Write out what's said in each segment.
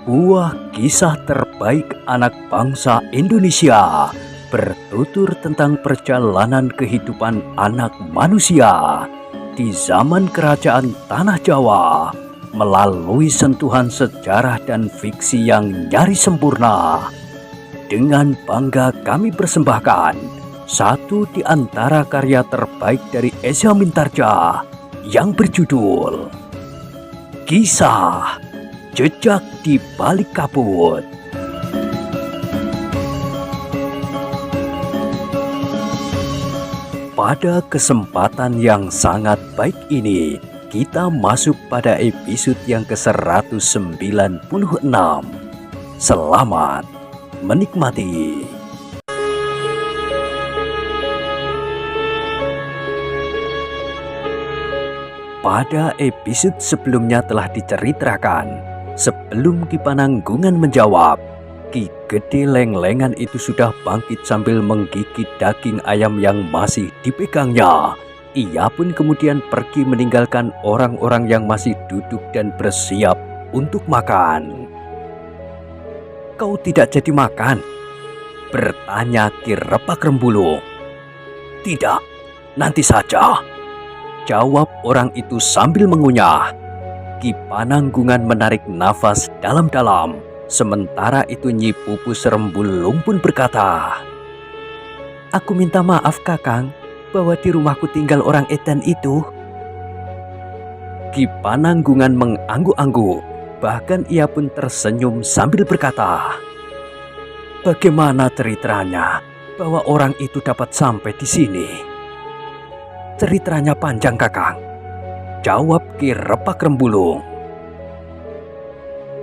Sebuah kisah terbaik anak bangsa Indonesia bertutur tentang perjalanan kehidupan anak manusia di zaman kerajaan Tanah Jawa melalui sentuhan sejarah dan fiksi yang nyaris sempurna. Dengan bangga kami persembahkan satu di antara karya terbaik dari Eza Mintarja yang berjudul Kisah Jejak di Balik Kabut. Pada kesempatan yang sangat baik ini, kita masuk pada episode yang ke-196. Selamat menikmati. Pada episode sebelumnya telah diceritakan, sebelum Ki Pananggungan menjawab, Ki Gede Lenglengan itu sudah bangkit sambil menggigit daging ayam yang masih dipegangnya. Ia pun kemudian pergi meninggalkan orang-orang yang masih duduk dan bersiap untuk makan. "Kau tidak jadi makan?" bertanya Ki Repak Rembulung. "Tidak, nanti saja," jawab orang itu sambil mengunyah. Ki Pananggungan menarik nafas dalam-dalam. Sementara itu Nyi Pupus Rembulung pun berkata, "Aku minta maaf Kakang, bahwa di rumahku tinggal orang edan itu." Ki Pananggungan mengangguk-angguk. Bahkan ia pun tersenyum sambil berkata, "Bagaimana ceritanya bahwa orang itu dapat sampai di sini?" "Ceritanya panjang Kakang," jawab Ki Repak Rembulung.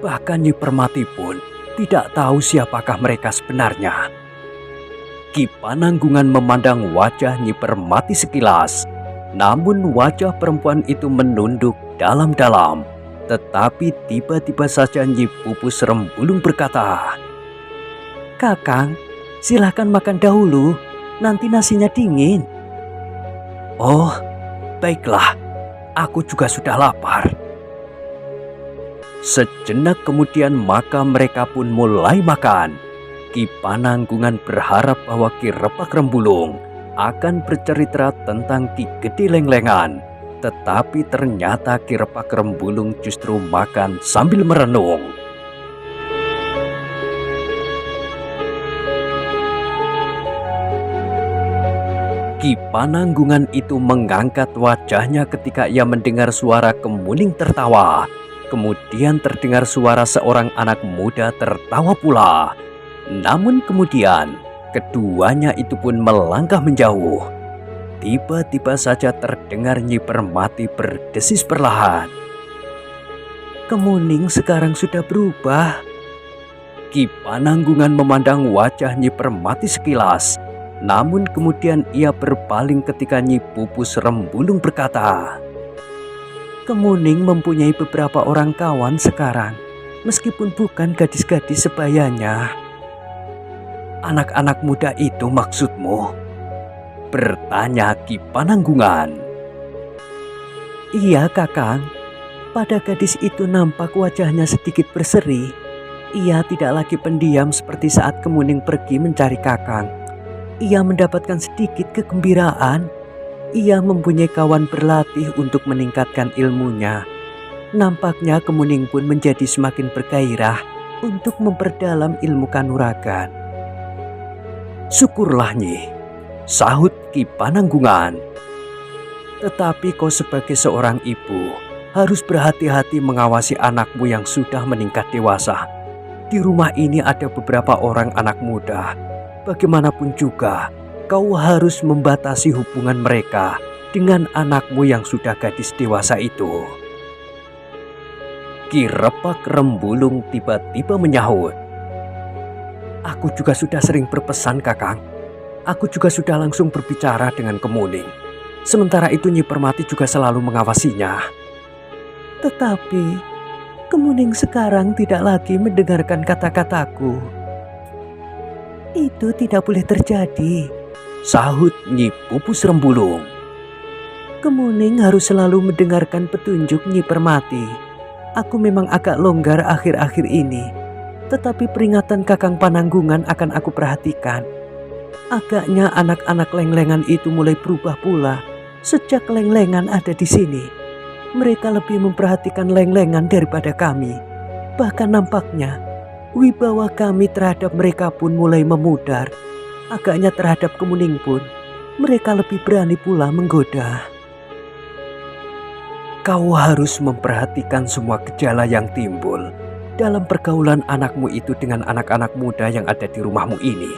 "Bahkan Nyi Permati pun tidak tahu siapakah mereka sebenarnya." Ki Pananggungan memandang wajah Nyi Permati sekilas. Namun wajah perempuan itu menunduk dalam-dalam. Tetapi tiba-tiba saja Nyi Pupus Rembulung berkata, "Kakang, silahkan makan dahulu, nanti nasinya dingin." "Oh, baiklah, aku juga sudah lapar." Sejenak kemudian maka mereka pun mulai makan. Ki Pananggungan berharap bahwa Ki Repak Rembulung akan bercerita tentang Ki Gede Lenglengan. Tetapi ternyata Ki Repak Rembulung justru makan sambil merenung. Ki Pananggungan itu mengangkat wajahnya ketika ia mendengar suara Kemuning tertawa. Kemudian terdengar suara seorang anak muda tertawa pula. Namun kemudian keduanya itu pun melangkah menjauh. Tiba-tiba saja terdengar Nyi Permati berdesis perlahan, "Kemuning sekarang sudah berubah." Ki Pananggungan memandang wajah Nyi Permati sekilas. Namun kemudian ia berpaling ketika Nyi Pupus Rembulung berkata, "Kemuning mempunyai beberapa orang kawan sekarang, meskipun bukan gadis-gadis sebayanya." "Anak-anak muda itu maksudmu?" bertanya Ki Pananggungan. "Iya Kakang, pada gadis itu nampak wajahnya sedikit berseri. Ia tidak lagi pendiam seperti saat Kemuning pergi mencari Kakang. Ia mendapatkan sedikit kegembiraan. Ia mempunyai kawan berlatih untuk meningkatkan ilmunya. Nampaknya Kemuning pun menjadi semakin bergairah untuk memperdalam ilmu kanuragan." "Syukurlah Nyi," sahut Ki Pananggungan. "Tetapi kau sebagai seorang ibu harus berhati-hati mengawasi anakmu yang sudah meningkat dewasa. Di rumah ini ada beberapa orang anak muda. Bagaimanapun juga kau harus membatasi hubungan mereka dengan anakmu yang sudah gadis dewasa itu." Ki Repak Rembulung tiba-tiba menyahut, "Aku juga sudah sering berpesan Kakang. Aku juga sudah langsung berbicara dengan Kemuning. Sementara itu Nyi Permati juga selalu mengawasinya." "Tetapi Kemuning sekarang tidak lagi mendengarkan kata-kataku." "Itu tidak boleh terjadi," sahut Nyi Pupus Rembulung. "Kemuning harus selalu mendengarkan petunjuk Nyi Permati. Aku memang agak longgar akhir-akhir ini, tetapi peringatan Kakang Pananggungan akan aku perhatikan. Agaknya anak-anak lenglengan itu mulai berubah pula sejak lenglengan ada di sini. Mereka lebih memperhatikan lenglengan daripada kami. Bahkan nampaknya wibawa kami terhadap mereka pun mulai memudar. Agaknya terhadap Kemuning pun mereka lebih berani pula menggoda. Kau harus memperhatikan semua gejala yang timbul dalam pergaulan anakmu itu dengan anak-anak muda yang ada di rumahmu ini.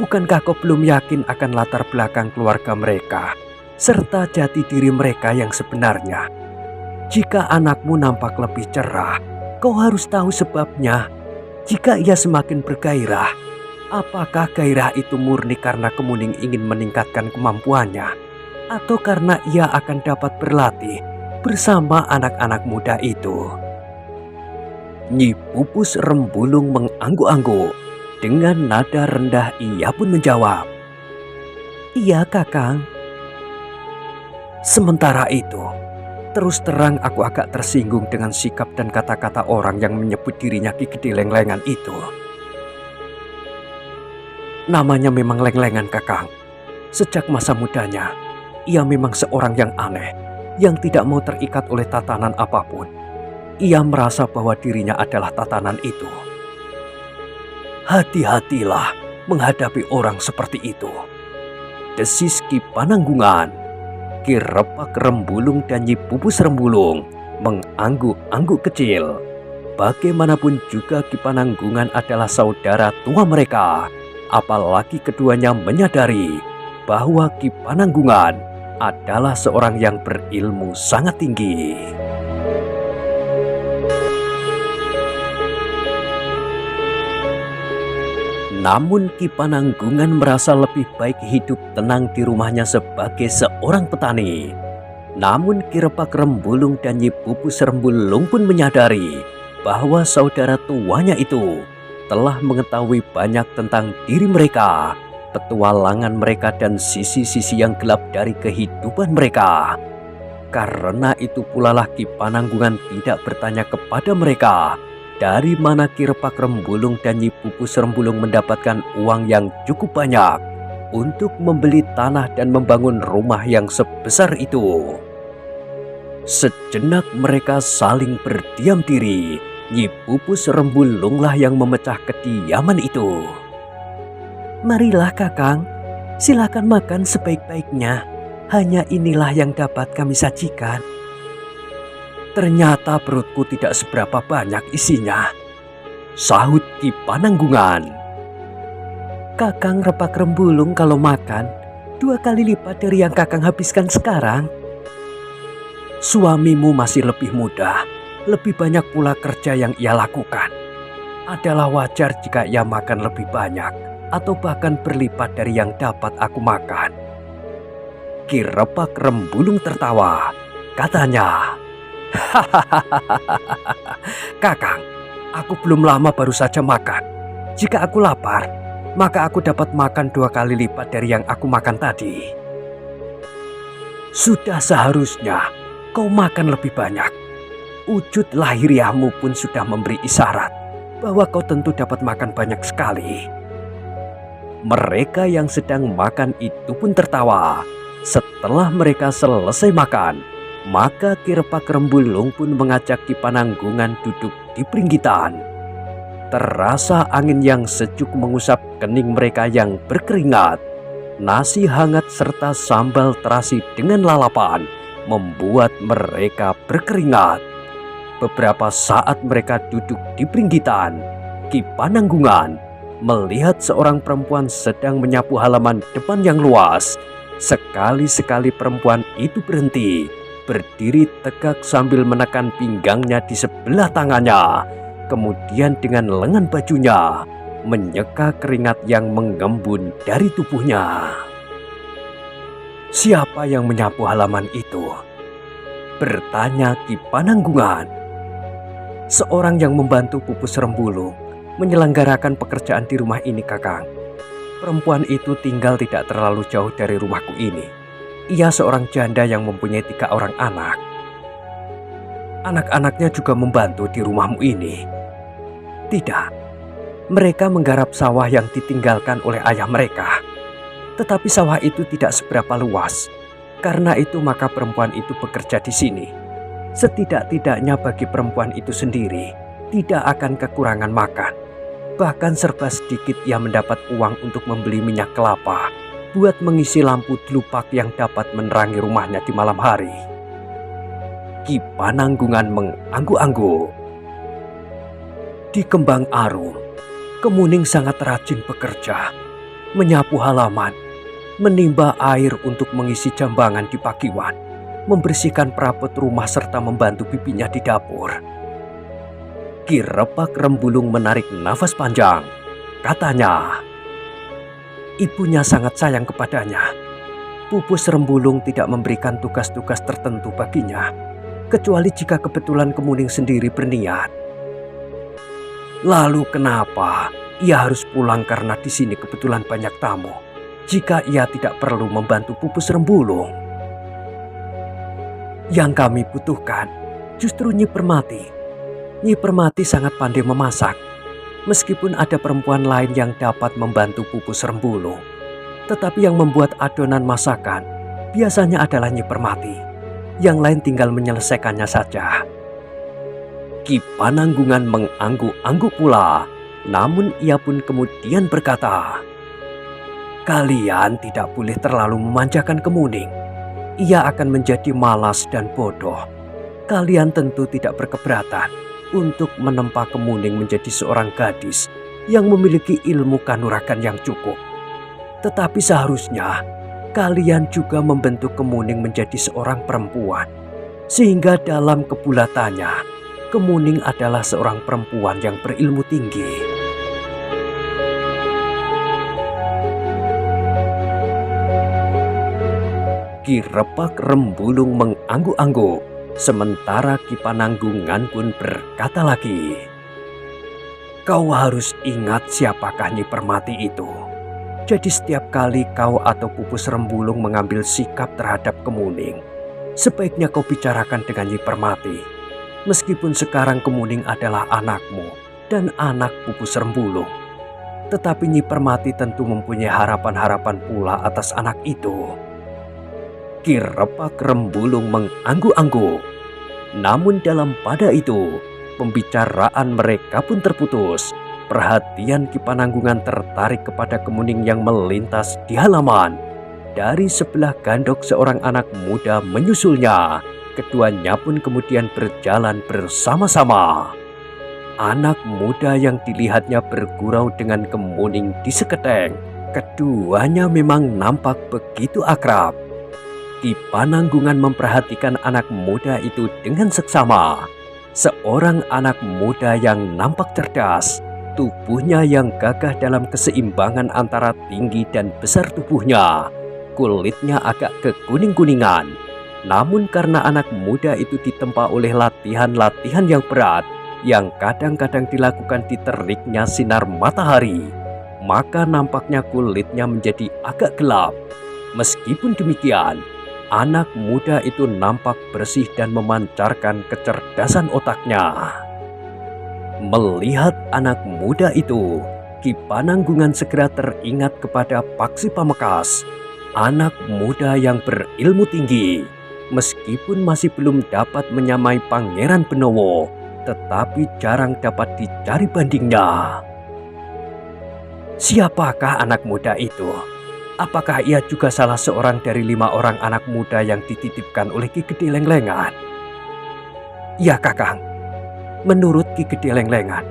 Bukankah kau belum yakin akan latar belakang keluarga mereka serta jati diri mereka yang sebenarnya? Jika anakmu nampak lebih cerah, kau harus tahu sebabnya. Jika ia semakin bergairah, apakah gairah itu murni karena Kemuning ingin meningkatkan kemampuannya, atau karena ia akan dapat berlatih bersama anak-anak muda itu? Nyi Pupus Rembulung mengangguk-angguk. Dengan nada rendah ia pun menjawab, "Iya, Kakang." Sementara itu, terus terang aku agak tersinggung dengan sikap dan kata-kata orang yang menyebut dirinya Ki Gede Lenglengan itu. Namanya memang Lenglengan, Kakang. Sejak masa mudanya, ia memang seorang yang aneh, yang tidak mau terikat oleh tatanan apapun. Ia merasa bahwa dirinya adalah tatanan itu. Hati-hatilah menghadapi orang seperti itu, desis Ki Pananggungan. Ki Repak Rembulung dan Nyi Pupus Rembulung mengangguk-angguk kecil. Bagaimanapun juga Ki Pananggungan adalah saudara tua mereka. Apalagi keduanya menyadari bahwa Ki Pananggungan adalah seorang yang berilmu sangat tinggi. Namun Ki Pananggungan merasa lebih baik hidup tenang di rumahnya sebagai seorang petani. Namun Ki Repak Rembulung dan Nyi Pupus Rembulung pun menyadari bahwa saudara tuanya itu telah mengetahui banyak tentang diri mereka, petualangan mereka dan sisi-sisi yang gelap dari kehidupan mereka. Karena itu pula lah Ki Pananggungan tidak bertanya kepada mereka dari mana Ki Repak Rembulung dan Nyi Pupus Rembulung mendapatkan uang yang cukup banyak untuk membeli tanah dan membangun rumah yang sebesar itu. Sejenak mereka saling berdiam diri. Nyi Pupus Rembulunglah yang memecah kediaman itu. "Marilah, Kakang, silakan makan sebaik-baiknya. Hanya inilah yang dapat kami sajikan." "Ternyata perutku tidak seberapa banyak isinya," sahut Ki Pananggungan. "Kakang Repak Rembulung kalau makan 2 kali lipat dari yang Kakang habiskan sekarang." "Suamimu masih lebih muda, lebih banyak pula kerja yang ia lakukan. Adalah wajar jika ia makan lebih banyak atau bahkan berlipat dari yang dapat aku makan." Ki Repak Rembulung tertawa. Katanya, "Kakang, aku belum lama baru saja makan. Jika aku lapar, maka aku dapat makan 2 kali lipat dari yang aku makan tadi." "Sudah seharusnya kau makan lebih banyak. Wujud lahiriahmu pun sudah memberi isyarat bahwa kau tentu dapat makan banyak sekali." Mereka yang sedang makan itu pun tertawa. Setelah mereka selesai makan, maka Ki Repak Rembulung pun mengajak Ki Pananggungan duduk di pringgitan. Terasa angin yang sejuk mengusap kening mereka yang berkeringat. Nasi hangat serta sambal terasi dengan lalapan membuat mereka berkeringat. Beberapa saat mereka duduk di pringgitan, Ki Pananggungan melihat seorang perempuan sedang menyapu halaman depan yang luas. Sekali-sekali perempuan itu berhenti, berdiri tegak sambil menekan pinggangnya di sebelah tangannya. Kemudian dengan lengan bajunya menyeka keringat yang mengembun dari tubuhnya. "Siapa yang menyapu halaman itu?" bertanya Ki Pananggungan. "Seorang yang membantu Pupus Rembulung menyelenggarakan pekerjaan di rumah ini, Kakang. Perempuan itu tinggal tidak terlalu jauh dari rumahku ini. Ia seorang janda yang mempunyai 3 orang anak." anak-anaknya juga membantu di rumahmu ini?" "Tidak, mereka menggarap sawah yang ditinggalkan oleh ayah mereka. Tetapi sawah itu tidak seberapa luas. Karena itu maka perempuan itu bekerja di sini. Setidak-tidaknya bagi perempuan itu sendiri tidak akan kekurangan makan. Bahkan serba sedikit ia mendapat uang untuk membeli minyak kelapa buat mengisi lampu delupak yang dapat menerangi rumahnya di malam hari." Ki Pananggungan mengangguk-angguk. Di Kembang Arum, Kemuning sangat rajin bekerja, menyapu halaman, menimba air untuk mengisi jambangan di Pakiwan, membersihkan perabot rumah serta membantu bibinya di dapur. Ki Repak Rembulung menarik nafas panjang. Katanya, ibunya sangat sayang kepadanya. Pupus Rembulung tidak memberikan tugas-tugas tertentu baginya, kecuali jika kebetulan Kemuning sendiri berniat. Lalu kenapa ia harus pulang karena di sini kebetulan banyak tamu, jika ia tidak perlu membantu Pupus Rembulung? Yang kami butuhkan justru Nyi Permati. Nyi Permati sangat pandai memasak. Meskipun ada perempuan lain yang dapat membantu Pupus Rembulung, tetapi yang membuat adonan masakan biasanya adalah Nyi Permati. Yang lain tinggal menyelesaikannya saja. Ki Pananggungan mengangguk-angguk pula, namun ia pun kemudian berkata, "Kalian tidak boleh terlalu memanjakan Kemuning. Ia akan menjadi malas dan bodoh. Kalian tentu tidak berkeberatan untuk menempa Kemuning menjadi seorang gadis yang memiliki ilmu kanuragan yang cukup. Tetapi seharusnya kalian juga membentuk Kemuning menjadi seorang perempuan, sehingga dalam kebulatannya Kemuning adalah seorang perempuan yang berilmu tinggi." Ki Repak Rembulung mengangguk-angguk, sementara Ki Pananggungan pun berkata lagi, "Kau harus ingat siapakah Nyi Permati itu. Jadi setiap kali kau atau Pupus Rembulung mengambil sikap terhadap Kemuning, sebaiknya kau bicarakan dengan Nyi Permati. Meskipun sekarang Kemuning adalah anakmu dan anak Pupus Rembulung, tetapi Nyi Permati tentu mempunyai harapan-harapan pula atas anak itu." Ki Repak Rembulung mengangguk-angguk. Namun dalam pada itu, pembicaraan mereka pun terputus. Perhatian Ki Pananggungan tertarik kepada Kemuning yang melintas di halaman. Dari sebelah gandok seorang anak muda menyusulnya. Keduanya pun kemudian berjalan bersama-sama. Anak muda yang dilihatnya bergurau dengan Kemuning di seketeng. Keduanya memang nampak begitu akrab. Ki Pananggungan memperhatikan anak muda itu dengan seksama. Seorang anak muda yang nampak cerdas, tubuhnya yang gagah dalam keseimbangan antara tinggi dan besar tubuhnya. Kulitnya agak kekuning-kuningan. Namun karena anak muda itu ditempa oleh latihan-latihan yang berat, yang kadang-kadang dilakukan di teriknya sinar matahari, maka nampaknya kulitnya menjadi agak gelap. Meskipun demikian, anak muda itu nampak bersih dan memancarkan kecerdasan otaknya. Melihat anak muda itu, Ki Pananggungan segera teringat kepada Paksi Pamekasan, anak muda yang berilmu tinggi. Meskipun masih belum dapat menyamai Pangeran Benowo, tetapi jarang dapat dicari bandingnya. Siapakah anak muda itu? Apakah ia juga salah seorang dari 5 orang anak muda yang dititipkan oleh Ki Gede Lenglengan? Ya Kakang, menurut Ki Gede Lenglengan,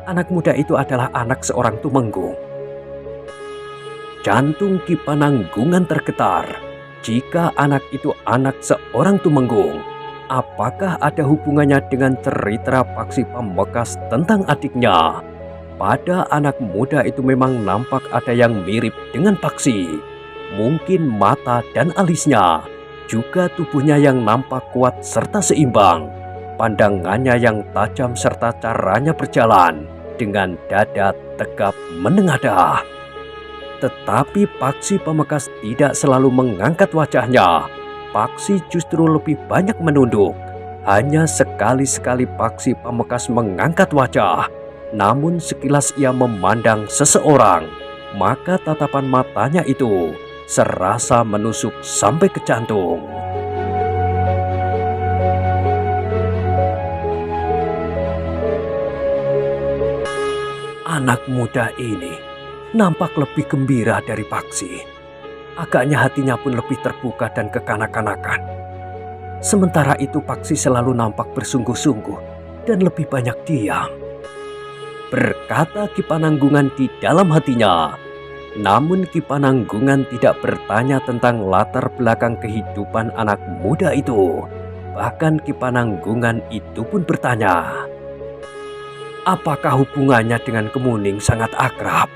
anak muda itu adalah anak seorang tumenggung. Jantung Ki Pananggungan tergetar. Jika anak itu anak seorang tumenggung, apakah ada hubungannya dengan cerita Paksi Pamekasan tentang adiknya? Pada anak muda itu memang nampak ada yang mirip dengan Paksi. Mungkin mata dan alisnya, juga tubuhnya yang nampak kuat serta seimbang. Pandangannya yang tajam serta caranya berjalan dengan dada tegap menengadah. Tetapi Paksi Pamekasan tidak selalu mengangkat wajahnya. Paksi justru lebih banyak menunduk. Hanya sekali-sekali Paksi Pamekasan mengangkat wajah, namun sekilas ia memandang seseorang, maka tatapan matanya itu serasa menusuk sampai ke jantung. Anak muda ini nampak lebih gembira dari Paksi. Agaknya hatinya pun lebih terbuka dan kekanak-kanakan. Sementara itu Paksi selalu nampak bersungguh-sungguh dan lebih banyak diam. Berkata Ki Pananggungan di dalam hatinya. Namun Ki Pananggungan tidak bertanya tentang latar belakang kehidupan anak muda itu. Bahkan Ki Pananggungan itu pun bertanya, apakah hubungannya dengan Kemuning sangat akrab?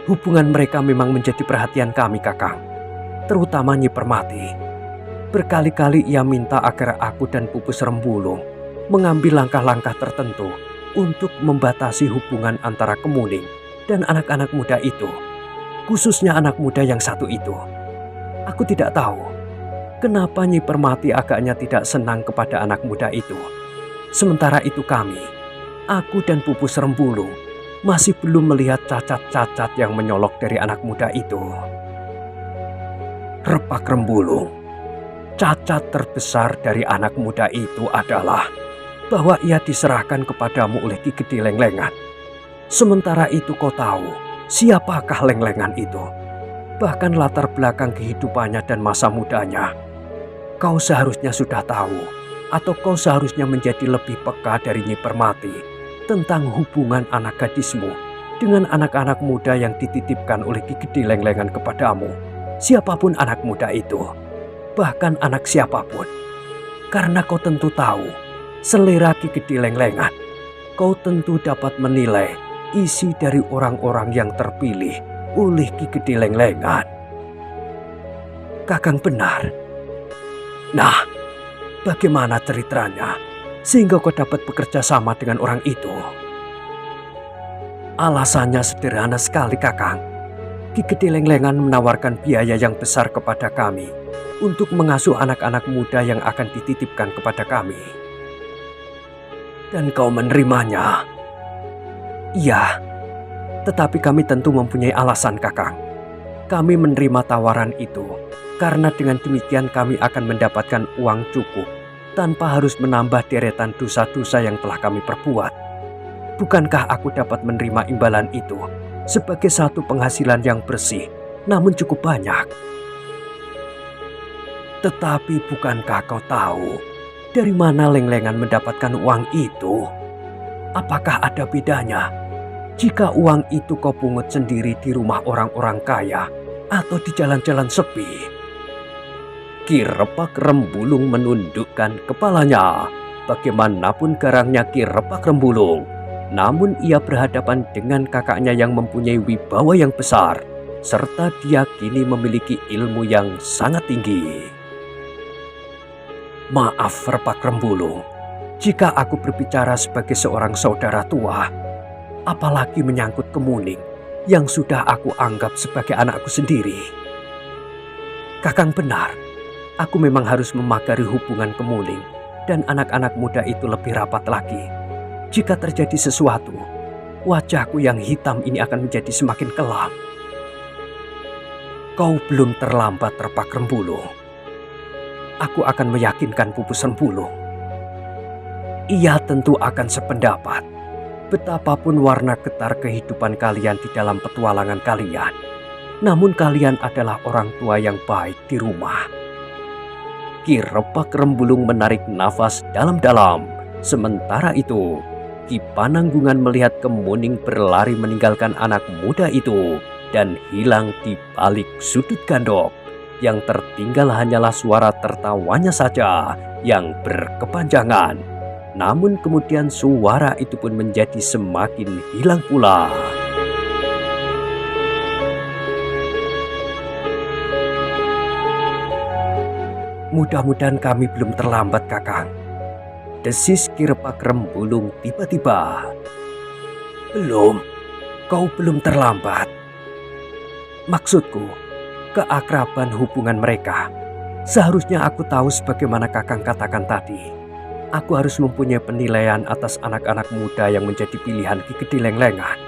Hubungan mereka memang menjadi perhatian kami, Kakang, terutama Nyi Permati. Berkali-kali ia minta agar aku dan Pupus Rembulung mengambil langkah-langkah tertentu untuk membatasi hubungan antara Kemuning dan anak-anak muda itu, khususnya anak muda yang satu itu. Aku tidak tahu kenapa Nyi Permati agaknya tidak senang kepada anak muda itu. Sementara itu kami, aku dan Pupus Rembulung, masih belum melihat cacat-cacat yang menyolok dari anak muda itu. Repak Rembulung, cacat terbesar dari anak muda itu adalah bahwa ia diserahkan kepadamu oleh Ki Gede Lenglengan. Sementara itu kau tahu siapakah Lenglengan itu, bahkan latar belakang kehidupannya dan masa mudanya. Kau seharusnya sudah tahu, atau kau seharusnya menjadi lebih peka dari Nyi Permati tentang hubungan anak gadismu dengan anak-anak muda yang dititipkan oleh Ki Gede Lenglengan kepadamu. Siapapun anak muda itu, bahkan anak siapapun. Karena kau tentu tahu selera Ki Gede Lenglengan. Kau tentu dapat menilai isi dari orang-orang yang terpilih oleh Ki Gede Lenglengan. Kakang benar. Nah, bagaimana ceritanya sehingga kau dapat bekerja sama dengan orang itu? Alasannya sederhana sekali, Kakang. Ki Gede Lenglengan menawarkan biaya yang besar kepada kami untuk mengasuh anak-anak muda yang akan dititipkan kepada kami. Dan kau menerimanya? Iya, tetapi kami tentu mempunyai alasan, Kakang. Kami menerima tawaran itu karena dengan demikian kami akan mendapatkan uang cukup tanpa harus menambah deretan dosa-dosa yang telah kami perbuat. Bukankah aku dapat menerima imbalan itu sebagai satu penghasilan yang bersih, namun cukup banyak? Tetapi bukankah kau tahu dari mana Lenglengan mendapatkan uang itu? Apakah ada bedanya jika uang itu kau pungut sendiri di rumah orang-orang kaya atau di jalan-jalan sepi? Ki Repak Rembulung menundukkan kepalanya. Bagaimanapun garangnya Ki Repak Rembulung, namun ia berhadapan dengan kakaknya yang mempunyai wibawa yang besar, serta dia kini memiliki ilmu yang sangat tinggi. Maaf Repak Rembulung, jika aku berbicara sebagai seorang saudara tua, apalagi menyangkut Kemuning yang sudah aku anggap sebagai anakku sendiri. Kakang benar, aku memang harus memagari hubungan Kemuning dan anak-anak muda itu lebih rapat lagi. Jika terjadi sesuatu, wajahku yang hitam ini akan menjadi semakin kelam. Kau belum terlambat, Repak Rembulung. Aku akan meyakinkan Pupus Rembulung. Ia tentu akan sependapat. Betapapun warna getar kehidupan kalian di dalam petualangan kalian, namun kalian adalah orang tua yang baik di rumah. Ki Repak Rembulung menarik nafas dalam-dalam. Sementara itu, Ki Pananggungan melihat Kemuning berlari meninggalkan anak muda itu dan hilang di balik sudut gandok. Yang tertinggal hanyalah suara tertawanya saja yang berkepanjangan. Namun kemudian suara itu pun menjadi semakin hilang pula. Mudah-mudahan kami belum terlambat, Kakang. Desis Ki Repak Rembulung tiba-tiba. Belum, kau belum terlambat. Maksudku, keakraban hubungan mereka Seharusnya aku tahu sebagaimana Kakang katakan tadi. Aku harus mempunyai penilaian atas anak-anak muda yang menjadi pilihan Ki Gede Lenglengan.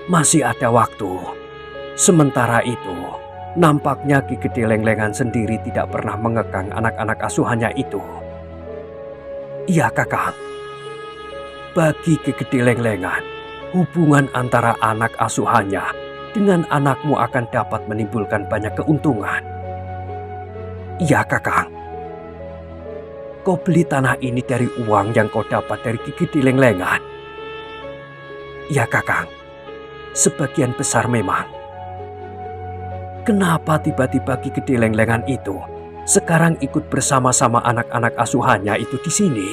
Masih ada waktu. Sementara itu, nampaknya Ki Gede Lenglengan sendiri tidak pernah mengekang anak-anak asuhannya itu. Iya, Kakang. Bagi Ki Gede Lenglengan, hubungan antara anak asuhannya dengan anakmu akan dapat menimbulkan banyak keuntungan. Iya, Kakang. Kau beli tanah ini dari uang yang kau dapat dari Ki Gede Lenglengan. Ya, Kakang. Sebagian besar memang. Kenapa tiba-tiba Ki Gede Lenglengan itu sekarang ikut bersama-sama anak-anak asuhannya itu di sini?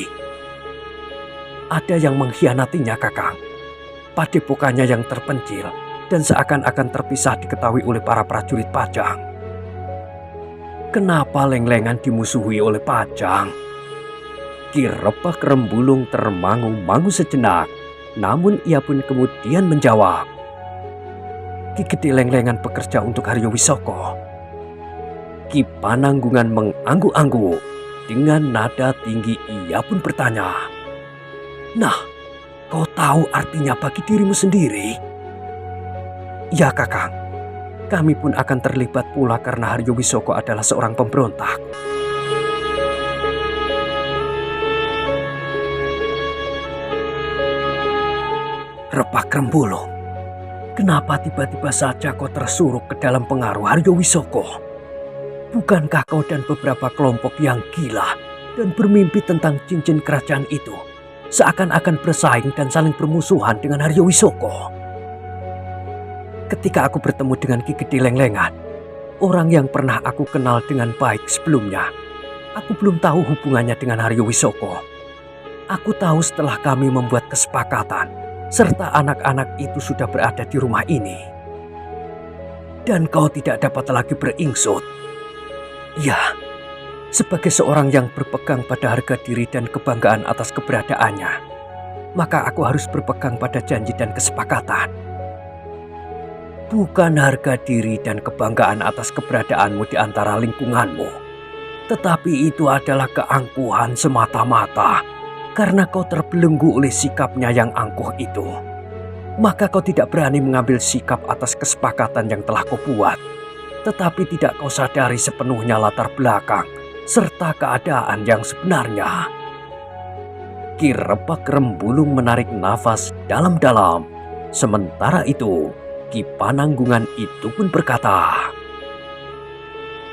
Ada yang mengkhianatinya, Kakang. Padepokannya yang terpencil dan seakan-akan terpisah diketahui oleh para prajurit Pajang. Kenapa Lenglengan dimusuhi oleh Pajang? Ki Rebak Rembulung termangu-mangu sejenak, namun ia pun kemudian menjawab. Ki Gede Lenglengan bekerja untuk Haryo Wisoko. Ki Pananggungan mengangguk-angguk. Dengan nada tinggi ia pun bertanya. Nah, kau tahu artinya bagi dirimu sendiri? Ya, Kakang. Kami pun akan terlibat pula karena Haryo Wisoko adalah seorang pemberontak. Rebak Rembulung, kenapa tiba-tiba saja kau tersuruk ke dalam pengaruh Haryo Wisoko? Bukankah kau dan beberapa kelompok yang gila dan bermimpi tentang cincin kerajaan itu seakan-akan bersaing dan saling bermusuhan dengan Haryo Wisoko? Ketika aku bertemu dengan Ki Gede Lenglengan, orang yang pernah aku kenal dengan baik sebelumnya, aku belum tahu hubungannya dengan Haryo Wisoko. Aku tahu setelah kami membuat kesepakatan serta anak-anak itu sudah berada di rumah ini. Dan kau tidak dapat lagi beringsut. Ya, sebagai seorang yang berpegang pada harga diri dan kebanggaan atas keberadaannya, maka aku harus berpegang pada janji dan kesepakatan. Bukan harga diri dan kebanggaan atas keberadaanmu di antara lingkunganmu, tetapi itu adalah keangkuhan semata-mata. Karena kau terbelenggu oleh sikapnya yang angkuh itu, maka kau tidak berani mengambil sikap atas kesepakatan yang telah kau buat. Tetapi tidak kau sadari sepenuhnya latar belakang serta keadaan yang sebenarnya. Ki Rebak Rembulung menarik nafas dalam-dalam. Sementara itu, Ki Pananggungan itu pun berkata,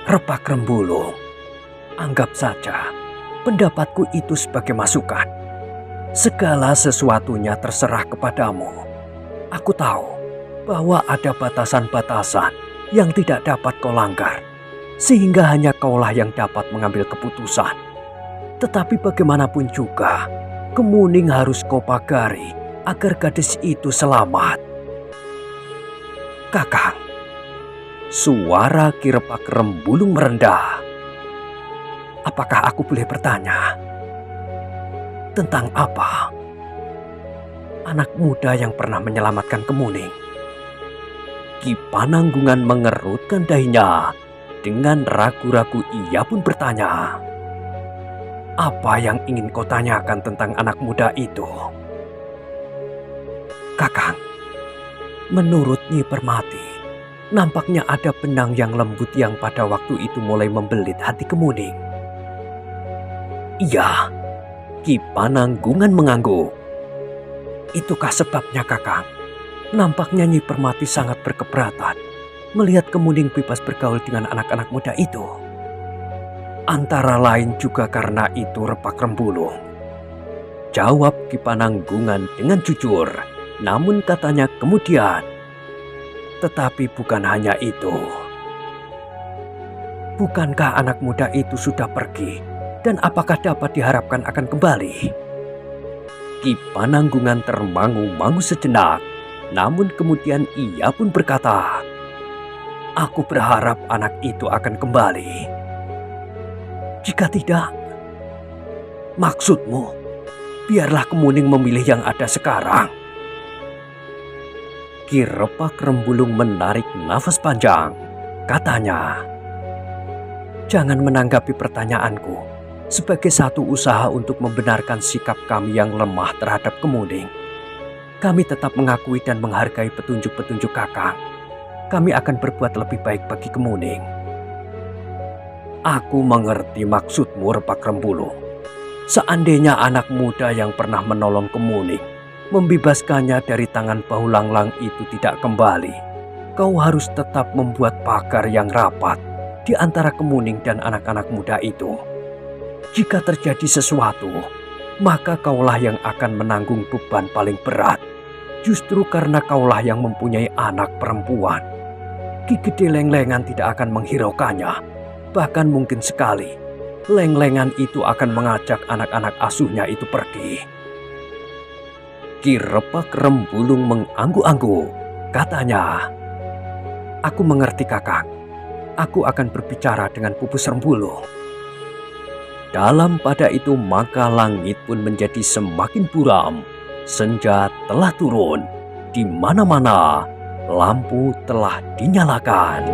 Rebak Rembulung, anggap saja pendapatku itu sebagai masukan. Segala sesuatunya terserah kepadamu. Aku tahu bahwa ada batasan-batasan yang tidak dapat kau langgar, sehingga hanya kaulah yang dapat mengambil keputusan. Tetapi bagaimanapun juga, Kemuning harus kau pagari agar gadis itu selamat. Kakang, suara Ki Rebak Rembulung merendah. Apakah aku boleh bertanya? Tentang apa? Anak muda yang pernah menyelamatkan Kemuning. Ki Pananggungan mengerutkan dahinya. Dengan ragu-ragu ia pun bertanya. Apa yang ingin kau tanyakan tentang anak muda itu? Kakang, menurut Nyi Permati, nampaknya ada benang yang lembut yang pada waktu itu mulai membelit hati Kemuning. Iya, Ki Pananggungan mengangguk. Itukah sebabnya, Kakang? Nampaknya Nyi Permati sangat berkeberatan melihat Kemuning bebas bergaul dengan anak-anak muda itu. Antara lain juga karena itu, Rebak Rembulung. Jawab Ki Pananggungan dengan jujur, namun katanya kemudian. Tetapi bukan hanya itu. Bukankah anak muda itu sudah pergi? Dan apakah dapat diharapkan akan kembali? Ki Pananggungan termangu-mangu sejenak, namun kemudian ia pun berkata, Aku berharap anak itu akan kembali. Jika tidak, maksudmu, biarlah Kemuning memilih yang ada sekarang. Ki Rebak Rembulung menarik nafas panjang. Katanya, Jangan menanggapi pertanyaanku sebagai satu usaha untuk membenarkan sikap kami yang lemah terhadap Kemuning. Kami tetap mengakui dan menghargai petunjuk-petunjuk Kakang. Kami akan berbuat lebih baik bagi Kemuning. Aku mengerti maksudmu, Repak Rembulu. Seandainya anak muda yang pernah menolong Kemuning membebaskannya dari tangan Bahu Langlang itu tidak kembali, kau harus tetap membuat pagar yang rapat di antara Kemuning dan anak-anak muda itu. Jika terjadi sesuatu, maka kaulah yang akan menanggung beban paling berat. Justru karena kaulah yang mempunyai anak perempuan. Ki Gede Lenglengan tidak akan menghiraukannya. Bahkan mungkin sekali, Lenglengan itu akan mengajak anak-anak asuhnya itu pergi. Ki Repak Rembulung mengangguk-angguk. Katanya, "Aku mengerti, Kakang. Aku akan berbicara dengan Pupus Rembulu." Dalam pada itu maka langit pun menjadi semakin buram. Senja telah turun. Di mana-mana lampu telah dinyalakan.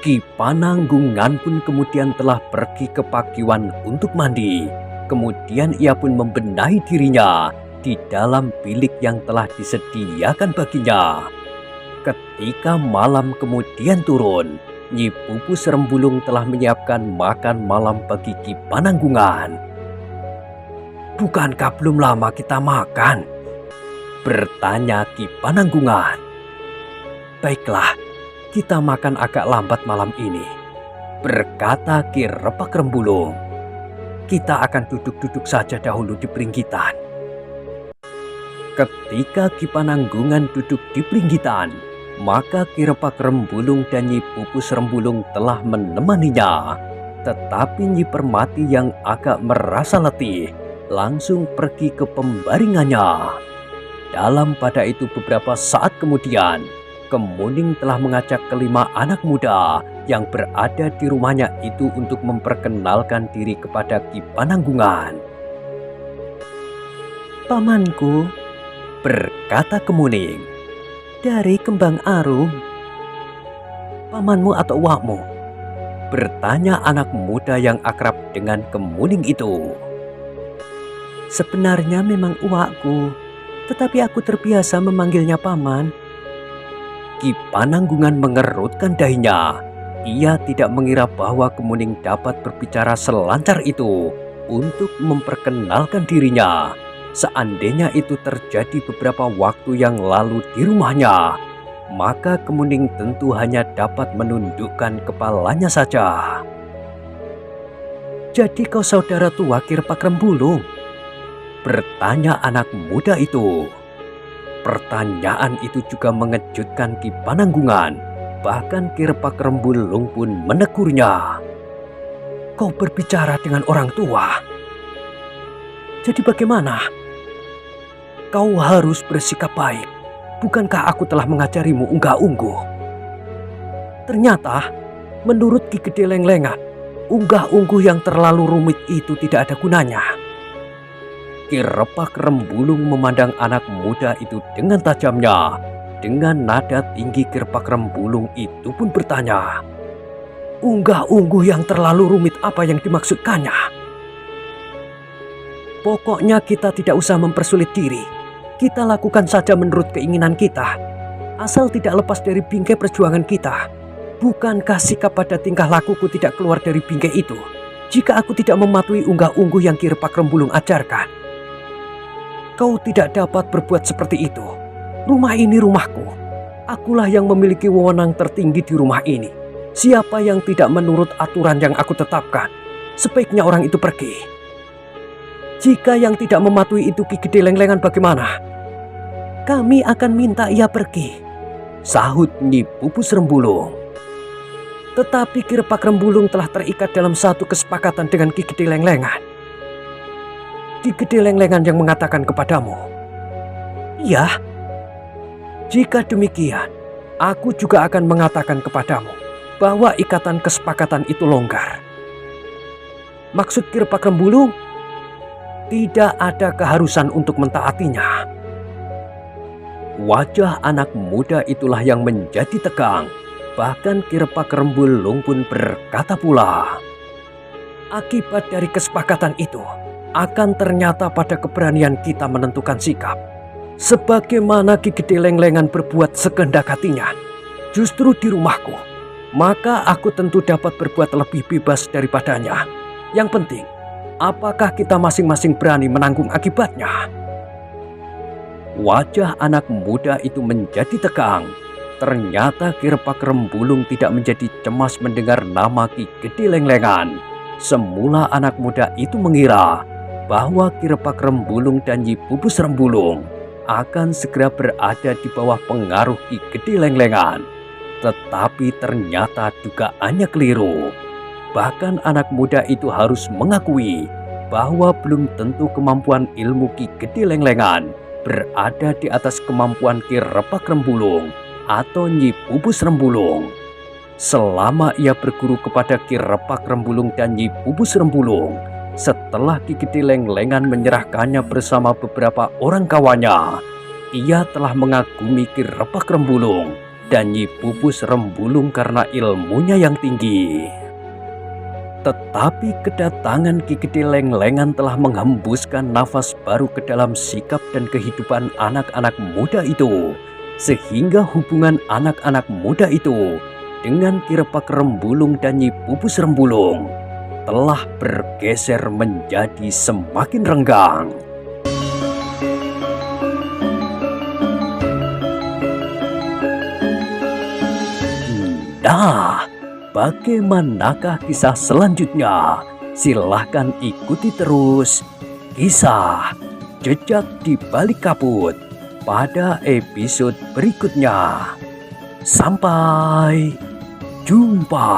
Ki Pananggungan pun kemudian telah pergi ke Pakiwan untuk mandi. Kemudian ia pun membenahi dirinya di dalam bilik yang telah disediakan baginya. Ketika malam kemudian turun, Nyi Pupus Rembulung telah menyiapkan makan malam bagi Ki Pananggungan. "Bukankah belum lama kita makan?" bertanya Ki Pananggungan. "Baiklah, kita makan agak lambat malam ini," berkata Ki Repak Rembulung. "Kita akan duduk-duduk saja dahulu di peringgitan." Ketika Ki Pananggungan duduk di peringgitan, maka Ki Repak Rembulung dan Nyi Pupus Rembulung telah menemaninya. Tetapi Nyi Permati yang agak merasa letih langsung pergi ke pembaringannya. Dalam pada itu beberapa saat kemudian, Kemuning telah mengajak kelima anak muda yang berada di rumahnya itu untuk memperkenalkan diri kepada Ki Pananggungan. "Pamanku," berkata Kemuning, "dari Kembang Arum." "Pamanmu atau uakmu?" bertanya anak muda yang akrab dengan Kemuning itu. "Sebenarnya memang uakku, tetapi aku terbiasa memanggilnya paman." Ki Pananggungan mengerutkan dahinya. Ia tidak mengira bahwa Kemuning dapat berbicara selancar itu untuk memperkenalkan dirinya. Seandainya itu terjadi beberapa waktu yang lalu di rumahnya, maka Kemuning tentu hanya dapat menundukkan kepalanya saja. "Jadi kau saudara tua Ki Repak Rembulung?" bertanya anak muda itu. Pertanyaan itu juga mengejutkan Ki Pananggungan. Bahkan Ki Repak Rembulung pun menegurnya. "Kau berbicara dengan orang tua? Jadi bagaimana? Kau harus bersikap baik. Bukankah aku telah mengajarimu unggah-ungguh?" Ternyata, menurut Ki Gede Lenglengan, unggah-ungguh yang terlalu rumit itu tidak ada gunanya. Ki Repak Rembulung memandang anak muda itu dengan tajamnya. Dengan nada tinggi Ki Repak Rembulung itu pun bertanya, "Unggah-ungguh yang terlalu rumit apa yang dimaksudkannya?" "Pokoknya kita tidak usah mempersulit diri. Kita lakukan saja menurut keinginan kita. Asal tidak lepas dari bingkai perjuangan kita. Bukankah sikap pada tingkah lakuku tidak keluar dari bingkai itu jika aku tidak mematuhi unggah-ungguh yang Ki Repak Rembulung ajarkan?" "Kau tidak dapat berbuat seperti itu. Rumah ini rumahku. Akulah yang memiliki wewenang tertinggi di rumah ini. Siapa yang tidak menurut aturan yang aku tetapkan, sebaiknya orang itu pergi." "Jika yang tidak mematuhi itu Ki Gede Lenglengan bagaimana?" "Kami akan minta ia pergi," sahut Nyi Pupus Rembulung. "Tetapi Ki Repak Rembulung telah terikat dalam satu kesepakatan dengan Ki Gede Lenglengan." "Ki Gede Lenglengan yang mengatakan kepadamu?" "Iya." "Jika demikian, aku juga akan mengatakan kepadamu bahwa ikatan kesepakatan itu longgar." "Maksud Ki Repak Rembulung?" "Tidak ada keharusan untuk mentaatinya." Wajah anak muda itulah yang menjadi tegang. Bahkan Ki Repak Rembulung pun berkata pula, "Akibat dari kesepakatan itu akan ternyata pada keberanian kita menentukan sikap. Sebagaimana Ki Gede Lenglengan berbuat sekehendak hatinya, justru di rumahku, maka aku tentu dapat berbuat lebih bebas daripadanya. Yang penting, apakah kita masing-masing berani menanggung akibatnya?" Wajah anak muda itu menjadi tegang. Ternyata Ki Repak Rembulung tidak menjadi cemas mendengar nama Ki Gede Lenglengan. Semula anak muda itu mengira bahwa Ki Repak Rembulung dan Nyi Pupus Rembulung akan segera berada di bawah pengaruh Ki Gede Lenglengan. Tetapi ternyata dugaannya keliru. Bahkan anak muda itu harus mengakui bahwa belum tentu kemampuan ilmu Ki Gede Lenglengan berada di atas kemampuan Ki Repak Rembulung atau Nyi Pupus Rembulung. Selama ia berguru kepada Ki Repak Rembulung dan Nyi Pupus Rembulung, setelah Ki Gede Lenglengan menyerahkannya bersama beberapa orang kawannya, ia telah mengagumi Ki Repak Rembulung dan Nyi Pupus Rembulung karena ilmunya yang tinggi. Tetapi kedatangan Ki Gede Lenglengan telah menghembuskan nafas baru ke dalam sikap dan kehidupan anak-anak muda itu, sehingga hubungan anak-anak muda itu dengan Ki Repak Rembulung dan Nyi Pupus Rembulung telah bergeser menjadi semakin renggang. Nah, bagaimanakah kisah selanjutnya? Silahkan ikuti terus kisah Jejak di Balik Kabut pada episode berikutnya. Sampai jumpa.